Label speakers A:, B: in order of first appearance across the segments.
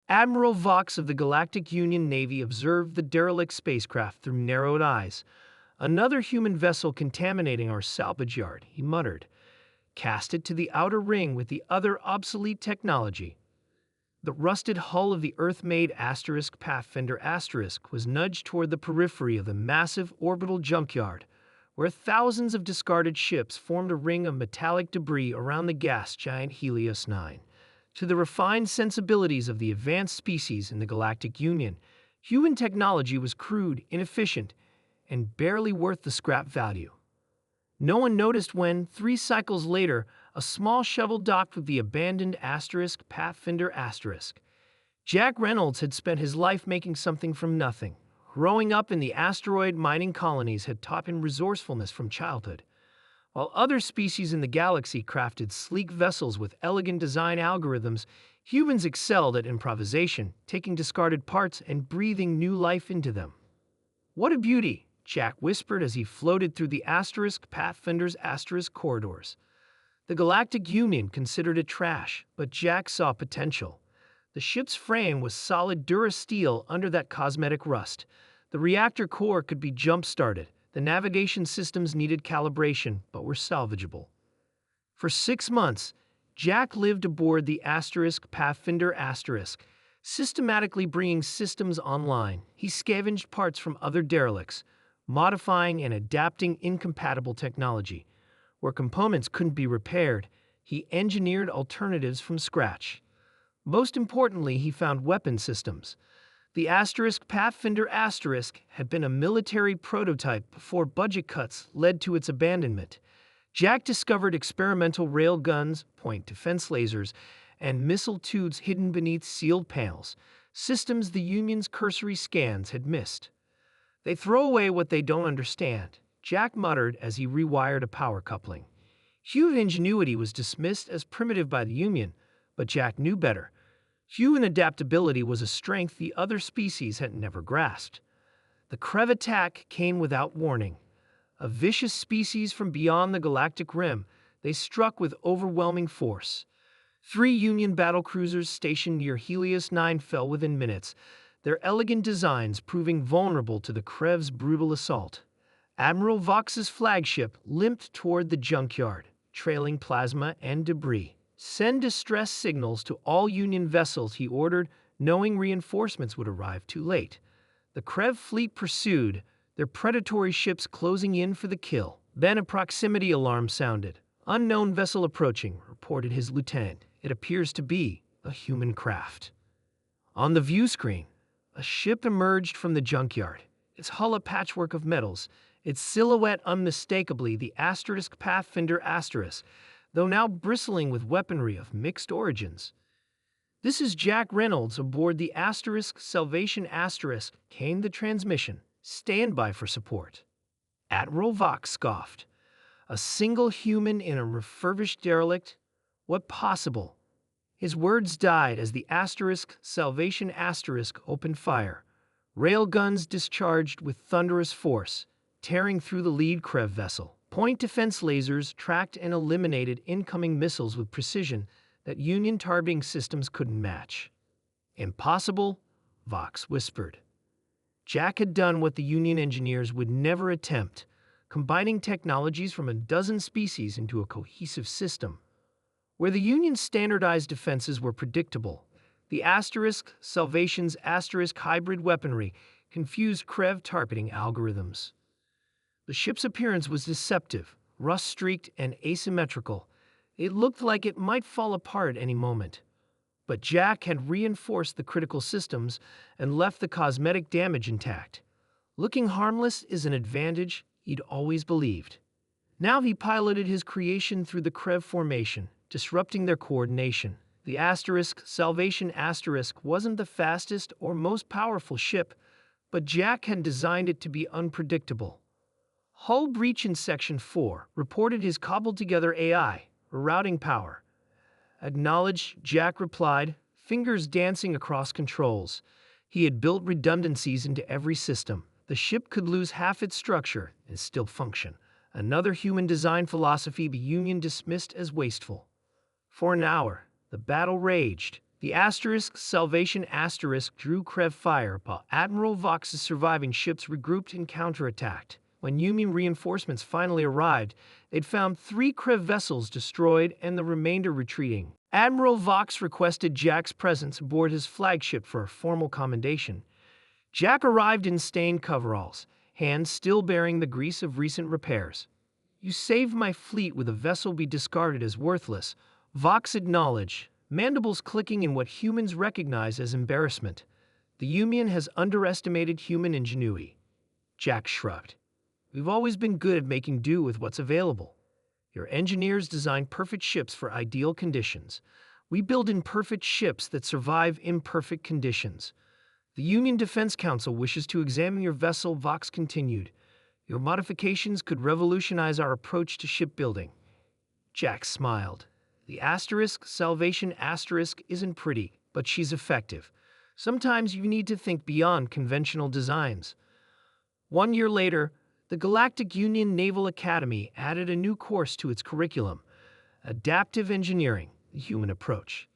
A: Admiral Vox of the Galactic Union Navy observed the derelict spacecraft through narrowed eyes. "Another human vessel contaminating our salvage yard," he muttered. "Cast it to the outer ring with the other obsolete technology." The rusted hull of the Earth-made Pathfinder was nudged toward the periphery of the massive orbital junkyard, where thousands of discarded ships formed a ring of metallic debris around the gas giant Helios 9. To the refined sensibilities of the advanced species in the Galactic Union, human technology was crude, inefficient, and barely worth the scrap value. No one noticed when, 3 cycles later, a small shuttle docked with the abandoned Pathfinder. Jack Reynolds had spent his life making something from nothing. Growing up in the asteroid mining colonies had taught him resourcefulness from childhood. While other species in the galaxy crafted sleek vessels with elegant design algorithms, humans excelled at improvisation, taking discarded parts and breathing new life into them. "What a beauty!" Jack whispered as he floated through the Pathfinder's corridors. The Galactic Union considered it trash, but Jack saw potential. The ship's frame was solid durasteel under that cosmetic rust. The reactor core could be jump-started. The navigation systems needed calibration, but were salvageable. For 6 months, Jack lived aboard the Pathfinder, systematically bringing systems online. He scavenged parts from other derelicts, modifying and adapting incompatible technology. Where components couldn't be repaired, he engineered alternatives from scratch. Most importantly, he found weapon systems. The Pathfinder had been a military prototype before budget cuts led to its abandonment. Jack discovered experimental rail guns, point defense lasers, and missile tubes hidden beneath sealed panels, systems the Union's cursory scans had missed. "They throw away what they don't understand," Jack muttered as he rewired a power coupling. Human ingenuity was dismissed as primitive by the Union, but Jack knew better. Human adaptability was a strength the other species had never grasped. The Krev attack came without warning. A vicious species from beyond the galactic rim, they struck with overwhelming force. 3 Union battlecruisers stationed near Helios 9 fell within minutes, their elegant designs proving vulnerable to the Krev's brutal assault. Admiral Vox's flagship limped toward the junkyard, trailing plasma and debris. "Send distress signals to all Union vessels," he ordered, knowing reinforcements would arrive too late. The Krev fleet pursued, their predatory ships closing in for the kill. Then a proximity alarm sounded. "Unknown vessel approaching," reported his lieutenant. "It appears to be a human craft." On the view screen, a ship emerged from the junkyard, its hull a patchwork of metals, its silhouette unmistakably the Pathfinder, though now bristling with weaponry of mixed origins. "This is Jack Reynolds aboard the Salvation *" came the transmission. "Stand by for support." Admiral Vox scoffed. "A single human in a refurbished derelict? What possible?" His words died as the Salvation * opened fire. Railguns discharged with thunderous force, tearing through the lead Krev vessel. Point defense lasers tracked and eliminated incoming missiles with precision that Union targeting systems couldn't match. "Impossible," Vox whispered. Jack had done what the Union engineers would never attempt, combining technologies from a dozen species into a cohesive system. Where the Union's standardized defenses were predictable, the Salvation's hybrid weaponry confused Krev targeting algorithms. The ship's appearance was deceptive, rust-streaked and asymmetrical. It looked like it might fall apart at any moment. But Jack had reinforced the critical systems and left the cosmetic damage intact. Looking harmless is an advantage he'd always believed. Now he piloted his creation through the Krev formation, disrupting their coordination. The Salvation wasn't the fastest or most powerful ship, but Jack had designed it to be unpredictable. "Hull breach in Section 4, reported his cobbled-together AI, routing power." "Acknowledged," Jack replied, fingers dancing across controls. He had built redundancies into every system. The ship could lose half its structure and still function. Another human design philosophy the Union dismissed as wasteful. For an hour, the battle raged. The asterisk Salvation asterisk drew Krev fire, while Admiral Vox's surviving ships regrouped and counterattacked. When Union reinforcements finally arrived, they'd found 3 Krev vessels destroyed and the remainder retreating. Admiral Vox requested Jack's presence aboard his flagship for a formal commendation. Jack arrived in stained coveralls, hands still bearing the grease of recent repairs. "You saved my fleet with a vessel we discarded as worthless," Vox acknowledged, mandibles clicking in what humans recognize as embarrassment. "The Union has underestimated human ingenuity." Jack shrugged. "We've always been good at making do with what's available. Your engineers design perfect ships for ideal conditions. We build imperfect ships that survive imperfect conditions. The Union Defense Council wishes to examine your vessel," Vox continued. "Your modifications could revolutionize our approach to shipbuilding." Jack smiled. "The asterisk Salvation asterisk isn't pretty, but she's effective. Sometimes you need to think beyond conventional designs." 1 year later, the Galactic Union Naval Academy added a new course to its curriculum: Adaptive Engineering, the Human Approach.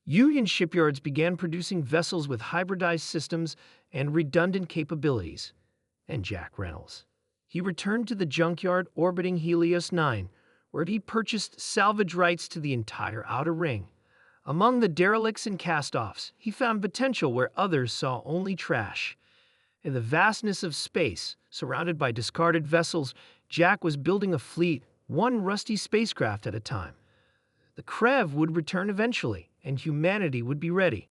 A: Union shipyards began producing vessels with hybridized systems and redundant capabilities. And Jack Reynolds. He returned to the junkyard orbiting Helios 9, where he purchased salvage rights to the entire outer ring. Among the derelicts and cast-offs, he found potential where others saw only trash. In the vastness of space, surrounded by discarded vessels, Jack was building a fleet, one rusty spacecraft at a time. The Krev would return eventually, and humanity would be ready.